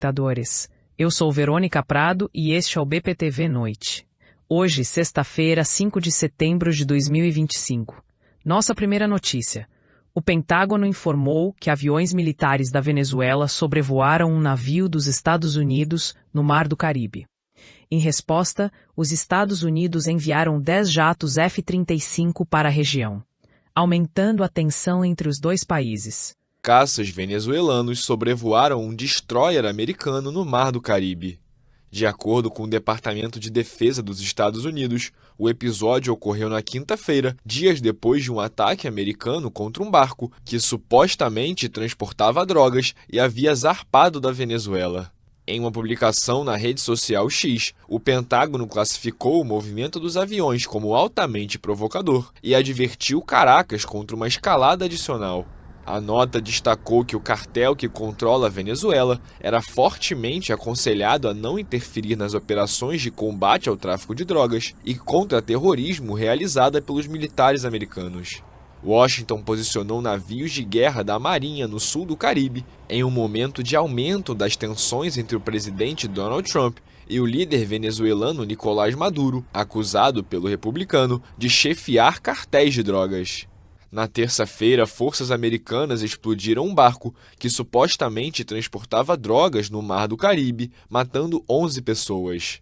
telespectadores. Eu sou Verônica Prado e este é o BPTV Noite. Hoje, sexta-feira, 5 de setembro de 2025. Nossa primeira notícia. O Pentágono informou que aviões militares da Venezuela sobrevoaram um navio dos Estados Unidos no Mar do Caribe. Em resposta, os Estados Unidos enviaram 10 jatos F-35 para a região, aumentando a tensão entre os dois países. Caças venezuelanos sobrevoaram um destroyer americano no Mar do Caribe. De acordo com o Departamento de Defesa dos Estados Unidos, o episódio ocorreu na quinta-feira, dias depois de um ataque americano contra um barco que supostamente transportava drogas e havia zarpado da Venezuela. Em uma publicação na rede social X, o Pentágono classificou o movimento dos aviões como altamente provocador e advertiu Caracas contra uma escalada adicional. A nota destacou que o cartel que controla a Venezuela era fortemente aconselhado a não interferir nas operações de combate ao tráfico de drogas e contra-terrorismo realizada pelos militares americanos. Washington posicionou navios de guerra da Marinha no sul do Caribe em um momento de aumento das tensões entre o presidente Donald Trump e o líder venezuelano Nicolás Maduro, acusado pelo republicano de chefiar cartéis de drogas. Na terça-feira, forças americanas explodiram um barco que supostamente transportava drogas no Mar do Caribe, matando 11 pessoas.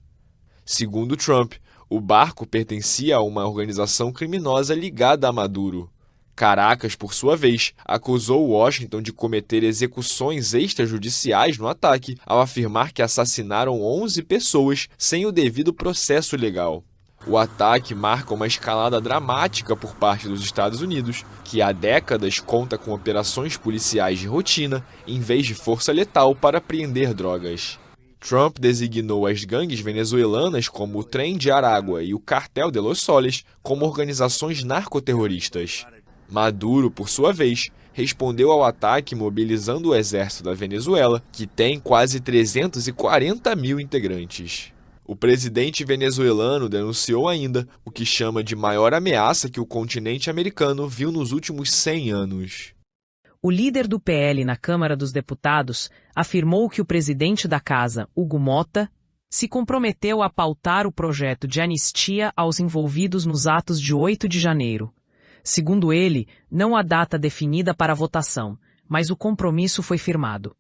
Segundo Trump, o barco pertencia a uma organização criminosa ligada a Maduro. Caracas, por sua vez, acusou Washington de cometer execuções extrajudiciais no ataque, ao afirmar que assassinaram 11 pessoas sem o devido processo legal. O ataque marca uma escalada dramática por parte dos Estados Unidos, que há décadas conta com operações policiais de rotina, em vez de força letal para apreender drogas. Trump designou as gangues venezuelanas como o Trem de Aragua e o Cartel de los Soles como organizações narcoterroristas. Maduro, por sua vez, respondeu ao ataque mobilizando o exército da Venezuela, que tem quase 340 mil integrantes. O presidente venezuelano denunciou ainda o que chama de maior ameaça que o continente americano viu nos últimos 100 anos. O líder do PL na Câmara dos Deputados afirmou que o presidente da casa, Hugo Mota, se comprometeu a pautar o projeto de anistia aos envolvidos nos atos de 8 de janeiro. Segundo ele, não há data definida para a votação, mas o compromisso foi firmado.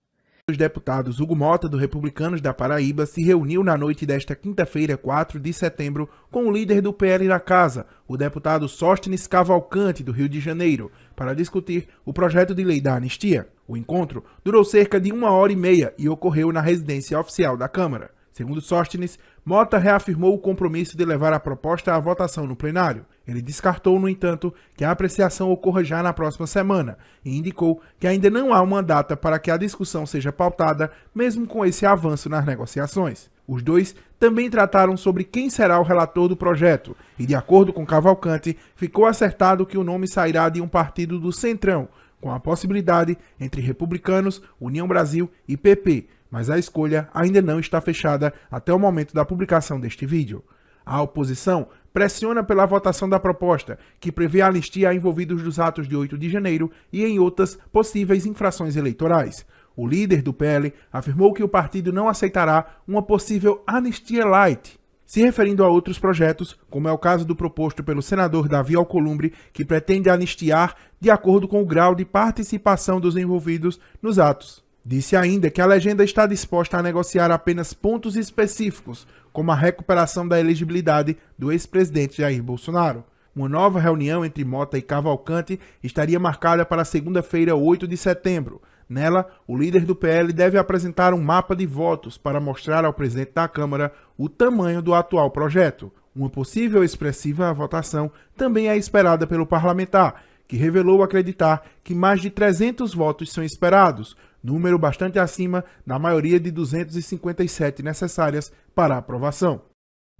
Os deputados Hugo Mota, do Republicanos da Paraíba, se reuniu na noite desta quinta-feira, 4 de setembro, com o líder do PL na casa, o deputado Sóstenes Cavalcante, do Rio de Janeiro, para discutir o projeto de lei da anistia. O encontro durou cerca de 1h30 e ocorreu na residência oficial da Câmara. Segundo Sóstenes, Mota reafirmou o compromisso de levar a proposta à votação no plenário. Ele descartou, no entanto, que a apreciação ocorra já na próxima semana e indicou que ainda não há uma data para que a discussão seja pautada, mesmo com esse avanço nas negociações. Os dois também trataram sobre quem será o relator do projeto e, de acordo com Cavalcante, ficou acertado que o nome sairá de um partido do Centrão, com a possibilidade entre Republicanos, União Brasil e PP, mas a escolha ainda não está fechada até o momento da publicação deste vídeo. A oposição pressiona pela votação da proposta, que prevê a anistia a envolvidos dos atos de 8 de janeiro e em outras possíveis infrações eleitorais. O líder do PL afirmou que o partido não aceitará uma possível anistia light, se referindo a outros projetos, como é o caso do proposto pelo senador Davi Alcolumbre, que pretende anistiar de acordo com o grau de participação dos envolvidos nos atos. Disse ainda que a legenda está disposta a negociar apenas pontos específicos, como a recuperação da elegibilidade do ex-presidente Jair Bolsonaro. Uma nova reunião entre Mota e Cavalcante estaria marcada para segunda-feira, 8 de setembro. Nela, o líder do PL deve apresentar um mapa de votos para mostrar ao presidente da Câmara o tamanho do atual projeto. Uma possível expressiva votação também é esperada pelo parlamentar, que revelou acreditar que mais de 300 votos são esperados, número bastante acima da maioria de 257 necessárias para a aprovação.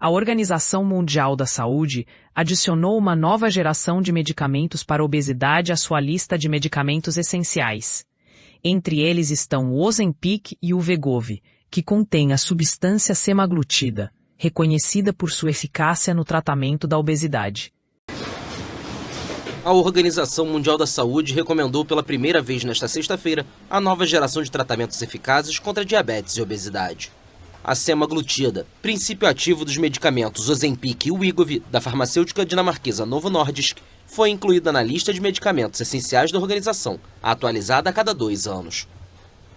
A Organização Mundial da Saúde adicionou uma nova geração de medicamentos para obesidade à sua lista de medicamentos essenciais. Entre eles estão o Ozempic e o Wegovy, que contém a substância semaglutida, reconhecida por sua eficácia no tratamento da obesidade. A Organização Mundial da Saúde recomendou pela primeira vez nesta sexta-feira a nova geração de tratamentos eficazes contra diabetes e obesidade. A semaglutida, princípio ativo dos medicamentos Ozempic e Wegovy, da farmacêutica dinamarquesa Novo Nordisk, foi incluída na lista de medicamentos essenciais da organização, atualizada a cada 2 anos.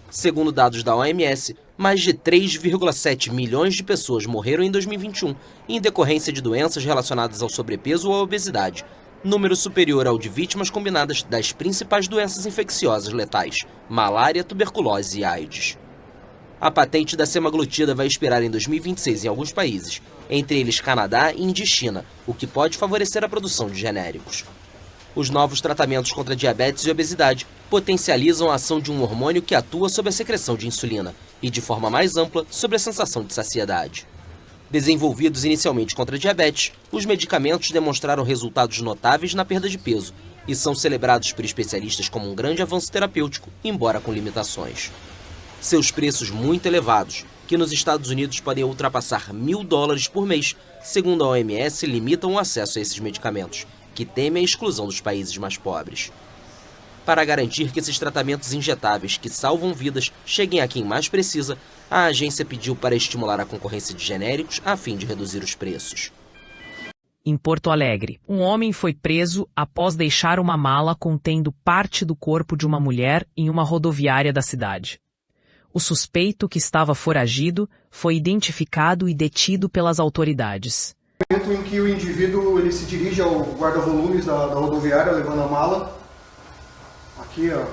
Segundo dados da OMS, mais de 3,7 milhões de pessoas morreram em 2021 em decorrência de doenças relacionadas ao sobrepeso ou à obesidade, número superior ao de vítimas combinadas das principais doenças infecciosas letais, malária, tuberculose e AIDS. A patente da semaglutida vai expirar em 2026 em alguns países, entre eles Canadá, Índia e China, o que pode favorecer a produção de genéricos. Os novos tratamentos contra diabetes e obesidade potencializam a ação de um hormônio que atua sobre a secreção de insulina e, de forma mais ampla, sobre a sensação de saciedade. Desenvolvidos inicialmente contra diabetes, os medicamentos demonstraram resultados notáveis na perda de peso e são celebrados por especialistas como um grande avanço terapêutico, embora com limitações. Seus preços muito elevados, que nos Estados Unidos podem ultrapassar $1.000 por mês, segundo a OMS, limitam o acesso a esses medicamentos, que temem a exclusão dos países mais pobres. Para garantir que esses tratamentos injetáveis que salvam vidas cheguem a quem mais precisa, a agência pediu para estimular a concorrência de genéricos a fim de reduzir os preços. Em Porto Alegre, um homem foi preso após deixar uma mala contendo parte do corpo de uma mulher em uma rodoviária da cidade. O suspeito, que estava foragido, foi identificado e detido pelas autoridades. No momento em que o indivíduo ele se dirige ao guarda-volumes da rodoviária, levando a mala, aqui ó.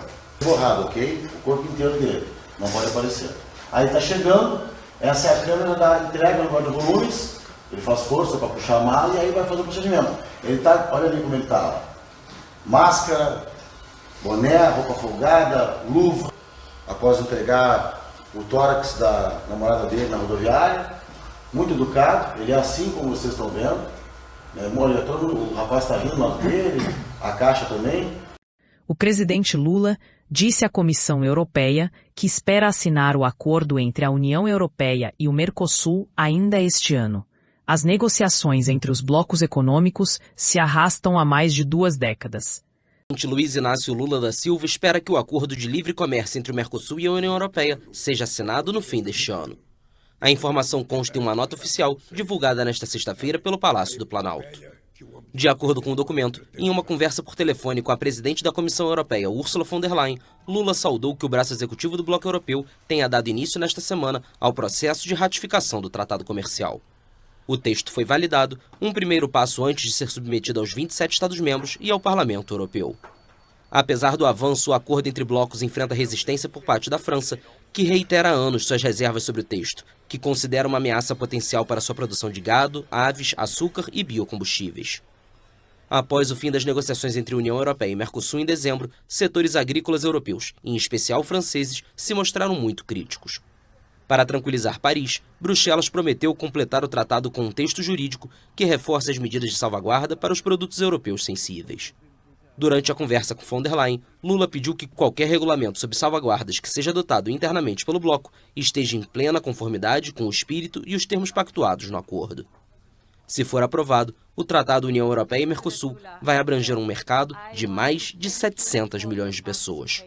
Borrado, ok? O corpo inteiro dele, não pode aparecer. Aí está chegando, essa é a câmera da entrega no guarda-volumes, ele faz força para puxar a mala e aí vai fazer o procedimento. Ele tá, olha ali como ele está, máscara, boné, roupa folgada, luva. Após entregar o tórax da namorada dele na rodoviária, muito educado, ele é assim como vocês estão vendo, o rapaz está rindo lá dele, a caixa também. O presidente Lula disse à Comissão Europeia que espera assinar o acordo entre a União Europeia e o Mercosul ainda este ano. As negociações entre os blocos econômicos se arrastam há mais de 2 décadas. Luiz Inácio Lula da Silva espera que o acordo de livre comércio entre o Mercosul e a União Europeia seja assinado no fim deste ano. A informação consta em uma nota oficial divulgada nesta sexta-feira pelo Palácio do Planalto. De acordo com o documento, em uma conversa por telefone com a presidente da Comissão Europeia, Ursula von der Leyen, Lula saudou que o braço executivo do bloco europeu tenha dado início nesta semana ao processo de ratificação do tratado comercial. O texto foi validado, um primeiro passo antes de ser submetido aos 27 Estados-membros e ao Parlamento Europeu. Apesar do avanço, o acordo entre blocos enfrenta resistência por parte da França, que reitera há anos suas reservas sobre o texto, que considera uma ameaça potencial para sua produção de gado, aves, açúcar e biocombustíveis. Após o fim das negociações entre União Europeia e Mercosul em dezembro, setores agrícolas europeus, em especial franceses, se mostraram muito críticos. Para tranquilizar Paris, Bruxelas prometeu completar o tratado com um texto jurídico que reforce as medidas de salvaguarda para os produtos europeus sensíveis. Durante a conversa com von der Leyen, Lula pediu que qualquer regulamento sobre salvaguardas que seja adotado internamente pelo bloco esteja em plena conformidade com o espírito e os termos pactuados no acordo. Se for aprovado, o Tratado União Europeia e Mercosul vai abranger um mercado de mais de 700 milhões de pessoas.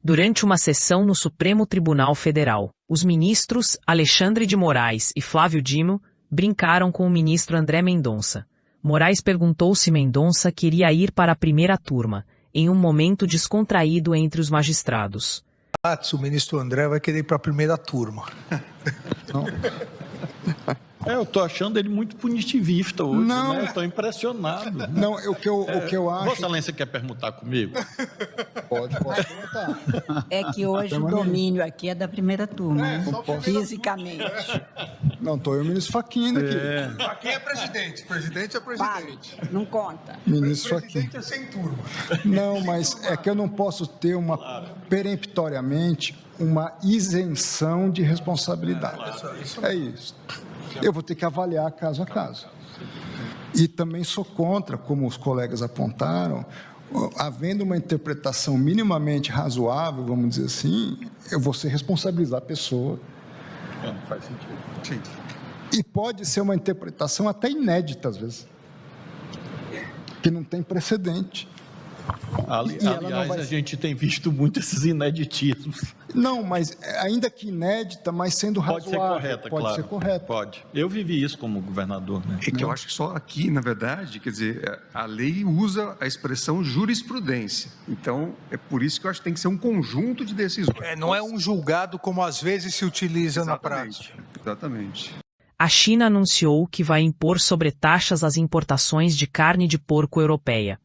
Durante uma sessão no Supremo Tribunal Federal, os ministros Alexandre de Moraes e Flávio Dino brincaram com o ministro André Mendonça. Moraes perguntou se Mendonça queria ir para a primeira turma, em um momento descontraído entre os magistrados. O ministro André vai querer ir para a primeira turma. Não. Eu tô achando ele muito punitivista hoje, não, né? Eu tô impressionado. Não, o que eu acho... Vossa Excelência quer permutar comigo? Posso perguntar. É que hoje o domínio aqui é da primeira turma, né? Fisicamente. Não, tô eu e o ministro Fachin aqui. Fachin é presidente, presidente é presidente. Para, não conta. Ministro Fachin. Presidente é sem turma. Não, mas é que eu não posso ter peremptoriamente uma isenção de responsabilidade. É isso. Eu vou ter que avaliar caso a caso. E também sou contra, como os colegas apontaram, havendo uma interpretação minimamente razoável, vamos dizer assim, eu vou ser responsabilizar a pessoa. Não faz sentido. Sim. E pode ser uma interpretação até inédita, às vezes. que não tem precedente. Aliás, a gente tem visto muito esses ineditismos. Não, mas ainda que inédita, mas sendo razoável. Pode ser correta, pode claro. ser correta. Pode. Eu vivi isso como governador. Né? É que eu acho que só aqui, na verdade, quer dizer, a lei usa a expressão jurisprudência. Então, é por isso que eu acho que tem que ser um conjunto de decisões. Não é um julgado como às vezes se utiliza na prática. Exatamente. A China anunciou que vai impor sobretaxas às importações de carne de porco europeia.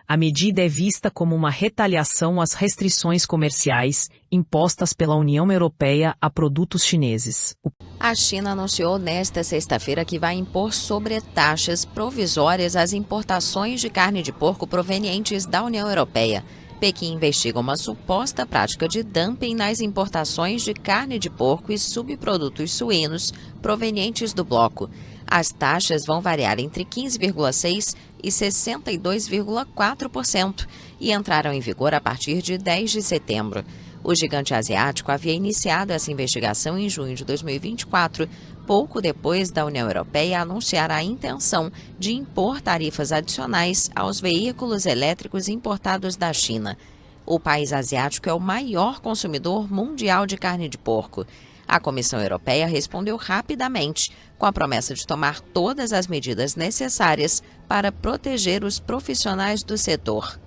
A medida é vista como uma retaliação às restrições comerciais impostas pela União Europeia a produtos chineses. A China anunciou nesta sexta-feira que vai impor sobretaxas provisórias às importações de carne de porco provenientes da União Europeia. Pequim investiga uma suposta prática de dumping nas importações de carne de porco e subprodutos suínos provenientes do bloco. As taxas vão variar entre 15,6% e 62,4% e entraram em vigor a partir de 10 de setembro. O gigante asiático havia iniciado essa investigação em junho de 2024, pouco depois da União Europeia anunciar a intenção de impor tarifas adicionais aos veículos elétricos importados da China. O país asiático é o maior consumidor mundial de carne de porco. A Comissão Europeia respondeu rapidamente, com a promessa de tomar todas as medidas necessárias para proteger os profissionais do setor.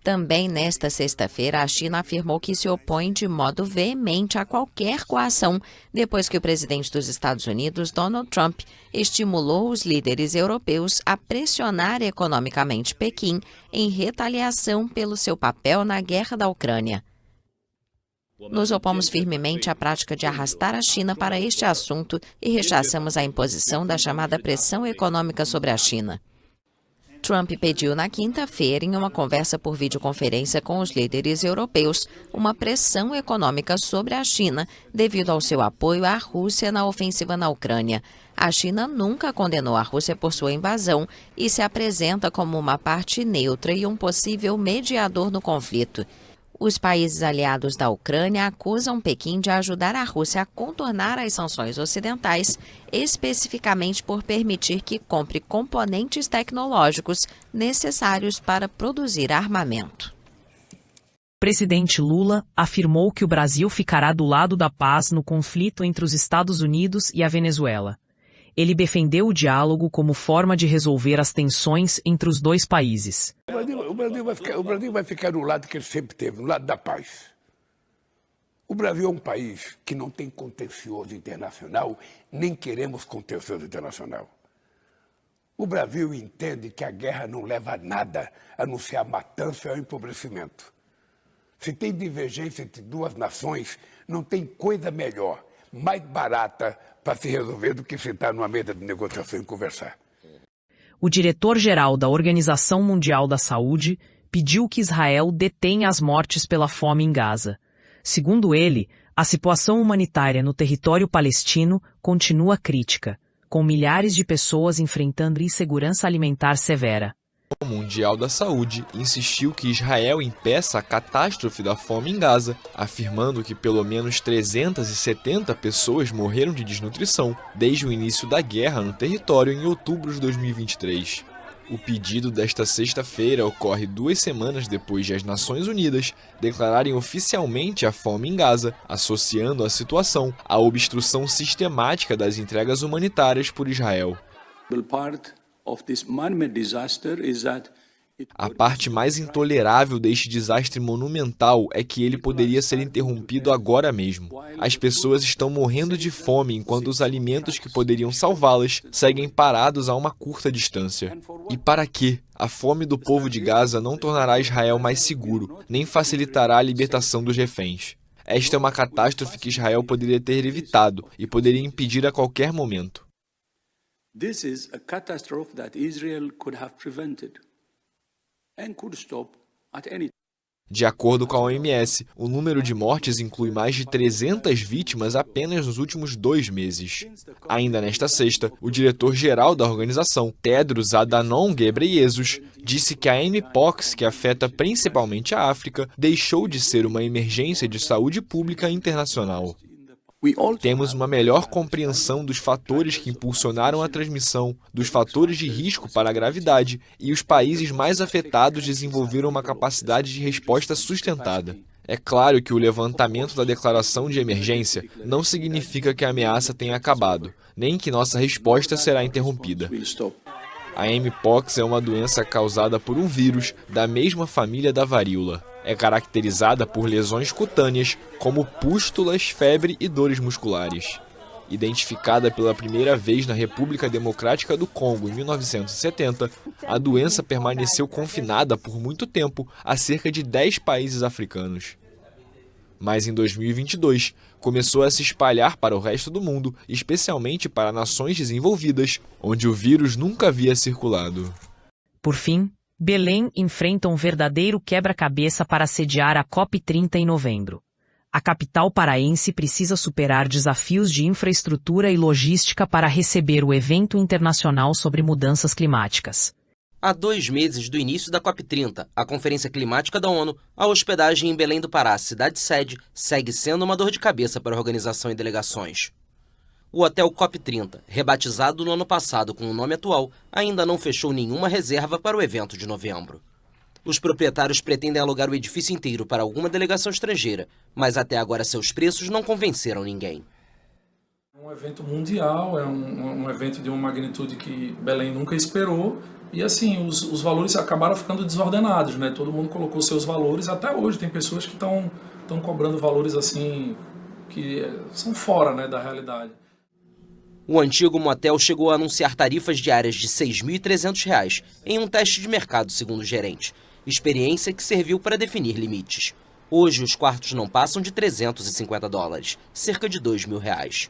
Também nesta sexta-feira, a China afirmou que se opõe de modo veemente a qualquer coação, depois que o presidente dos Estados Unidos, Donald Trump, estimulou os líderes europeus a pressionar economicamente Pequim em retaliação pelo seu papel na guerra da Ucrânia. Nos opomos firmemente à prática de arrastar a China para este assunto e rechaçamos a imposição da chamada pressão econômica sobre a China. Trump pediu na quinta-feira, em uma conversa por videoconferência com os líderes europeus, uma pressão econômica sobre a China devido ao seu apoio à Rússia na ofensiva na Ucrânia. A China nunca condenou a Rússia por sua invasão e se apresenta como uma parte neutra e um possível mediador no conflito. Os países aliados da Ucrânia acusam Pequim de ajudar a Rússia a contornar as sanções ocidentais, especificamente por permitir que compre componentes tecnológicos necessários para produzir armamento. O presidente Lula afirmou que o Brasil ficará do lado da paz no conflito entre os Estados Unidos e a Venezuela. Ele defendeu o diálogo como forma de resolver as tensões entre os dois países. O Brasil vai ficar no lado que ele sempre teve, no lado da paz. O Brasil é um país que não tem contencioso internacional, nem queremos contencioso internacional. O Brasil entende que a guerra não leva a nada, a não ser a matança e ao empobrecimento. Se tem divergência entre duas nações, não tem coisa melhor, mais barata para se resolver do que sentar numa mesa de negociação e conversar. O diretor-geral da Organização Mundial da Saúde pediu que Israel detenha as mortes pela fome em Gaza. Segundo ele, a situação humanitária no território palestino continua crítica, com milhares de pessoas enfrentando insegurança alimentar severa. O Mundial da Saúde insistiu que Israel impeça a catástrofe da fome em Gaza, afirmando que pelo menos 370 pessoas morreram de desnutrição desde o início da guerra no território em outubro de 2023. O pedido desta sexta-feira ocorre 2 semanas depois de as Nações Unidas declararem oficialmente a fome em Gaza, associando a situação à obstrução sistemática das entregas humanitárias por Israel. A parte mais intolerável deste desastre monumental é que ele poderia ser interrompido agora mesmo. As pessoas estão morrendo de fome enquanto os alimentos que poderiam salvá-las seguem parados a uma curta distância. E para quê? A fome do povo de Gaza não tornará Israel mais seguro, nem facilitará a libertação dos reféns. Esta é uma catástrofe que Israel poderia ter evitado e poderia impedir a qualquer momento. This is a catastrophe that Israel could have prevented and could stop at any time. De acordo com a OMS, o número de mortes inclui mais de 300 vítimas apenas nos últimos 2 meses. Ainda nesta sexta, o diretor-geral da organização, Tedros Adhanom Ghebreyesus, disse que a Mpox, que afeta principalmente a África, deixou de ser uma emergência de saúde pública internacional. Temos uma melhor compreensão dos fatores que impulsionaram a transmissão, dos fatores de risco para a gravidade, e os países mais afetados desenvolveram uma capacidade de resposta sustentada. É claro que o levantamento da declaração de emergência não significa que a ameaça tenha acabado, nem que nossa resposta será interrompida. A Mpox é uma doença causada por um vírus da mesma família da varíola. É caracterizada por lesões cutâneas, como pústulas, febre e dores musculares. Identificada pela primeira vez na República Democrática do Congo em 1970, a doença permaneceu confinada por muito tempo a cerca de 10 países africanos. Mas em 2022, começou a se espalhar para o resto do mundo, especialmente para nações desenvolvidas, onde o vírus nunca havia circulado. Por fim, Belém enfrenta um verdadeiro quebra-cabeça para sediar a COP30 em novembro. A capital paraense precisa superar desafios de infraestrutura e logística para receber o evento internacional sobre mudanças climáticas. Há 2 meses do início da COP30, a Conferência Climática da ONU, a hospedagem em Belém do Pará, cidade-sede, segue sendo uma dor de cabeça para a organização e delegações. O Hotel COP30, rebatizado no ano passado com o nome atual, ainda não fechou nenhuma reserva para o evento de novembro. Os proprietários pretendem alugar o edifício inteiro para alguma delegação estrangeira, mas até agora seus preços não convenceram ninguém. É um evento mundial, é um evento de uma magnitude que Belém nunca esperou. E assim, os valores acabaram ficando desordenados, né? Todo mundo colocou seus valores, até hoje tem pessoas que estão cobrando valores assim, que são fora, né, da realidade. O antigo motel chegou a anunciar tarifas diárias de R$ 6.300 em um teste de mercado, segundo o gerente. Experiência que serviu para definir limites. Hoje, os quartos não passam de $350, cerca de R$ 2.000.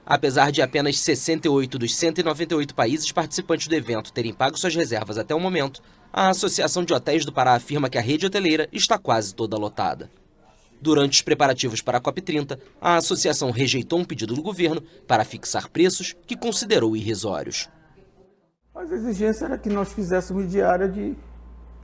Apesar de apenas 68 dos 198 países participantes do evento terem pago suas reservas até o momento, a Associação de Hotéis do Pará afirma que a rede hoteleira está quase toda lotada. Durante os preparativos para a COP30, a associação rejeitou um pedido do governo para fixar preços que considerou irrisórios. Mas a exigência era que nós fizéssemos diária de R$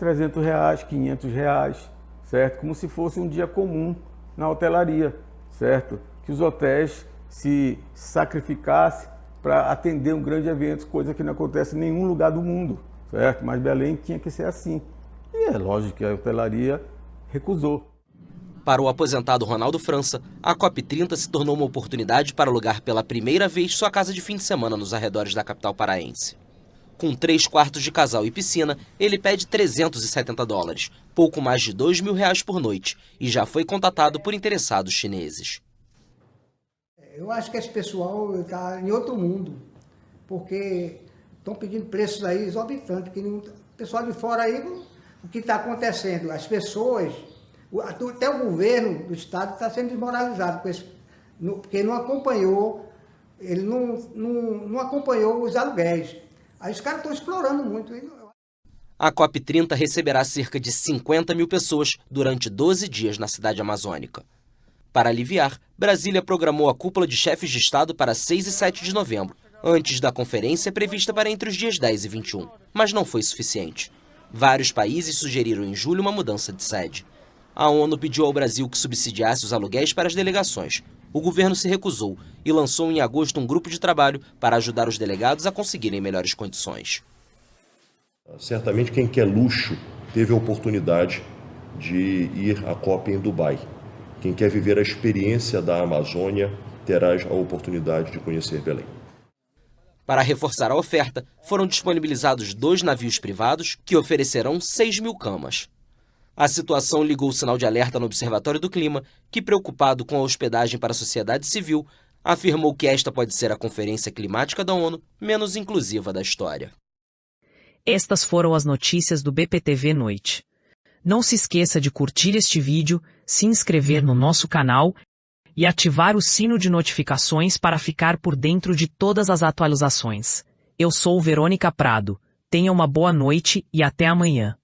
300, R$ 500, certo? Como se fosse um dia comum na hotelaria, certo? Que os hotéis se sacrificassem para atender um grande evento, coisa que não acontece em nenhum lugar do mundo, certo? Mas Belém tinha que ser assim. E é lógico que a hotelaria recusou. Para o aposentado Ronaldo França, a COP30 se tornou uma oportunidade para alugar pela primeira vez sua casa de fim de semana nos arredores da capital paraense. Com 3 quartos de casal e piscina, ele pede $370, pouco mais de R$ 2.000 por noite, e já foi contatado por interessados chineses. Eu acho que esse pessoal está em outro mundo, porque estão pedindo preços aí exorbitantes, que o pessoal de fora aí, o que está acontecendo, as pessoas... Até o governo do estado está sendo desmoralizado, porque não acompanhou, ele não acompanhou os aluguéis. Aí os caras estão explorando muito. A COP30 receberá cerca de 50 mil pessoas durante 12 dias na cidade amazônica. Para aliviar, Brasília programou a cúpula de chefes de Estado para 6 e 7 de novembro, antes da conferência prevista para entre os dias 10 e 21. Mas não foi suficiente. Vários países sugeriram em julho uma mudança de sede. A ONU pediu ao Brasil que subsidiasse os aluguéis para as delegações. O governo se recusou e lançou em agosto um grupo de trabalho para ajudar os delegados a conseguirem melhores condições. Certamente quem quer luxo teve a oportunidade de ir à COP em Dubai. Quem quer viver a experiência da Amazônia terá a oportunidade de conhecer Belém. Para reforçar a oferta, foram disponibilizados 2 navios privados que oferecerão 6.000 camas. A situação ligou o sinal de alerta no Observatório do Clima, que, preocupado com a hospedagem para a sociedade civil, afirmou que esta pode ser a Conferência Climática da ONU menos inclusiva da história. Estas foram as notícias do BPTV Noite. Não se esqueça de curtir este vídeo, se inscrever no nosso canal e ativar o sino de notificações para ficar por dentro de todas as atualizações. Eu sou Verônica Prado. Tenha uma boa noite e até amanhã.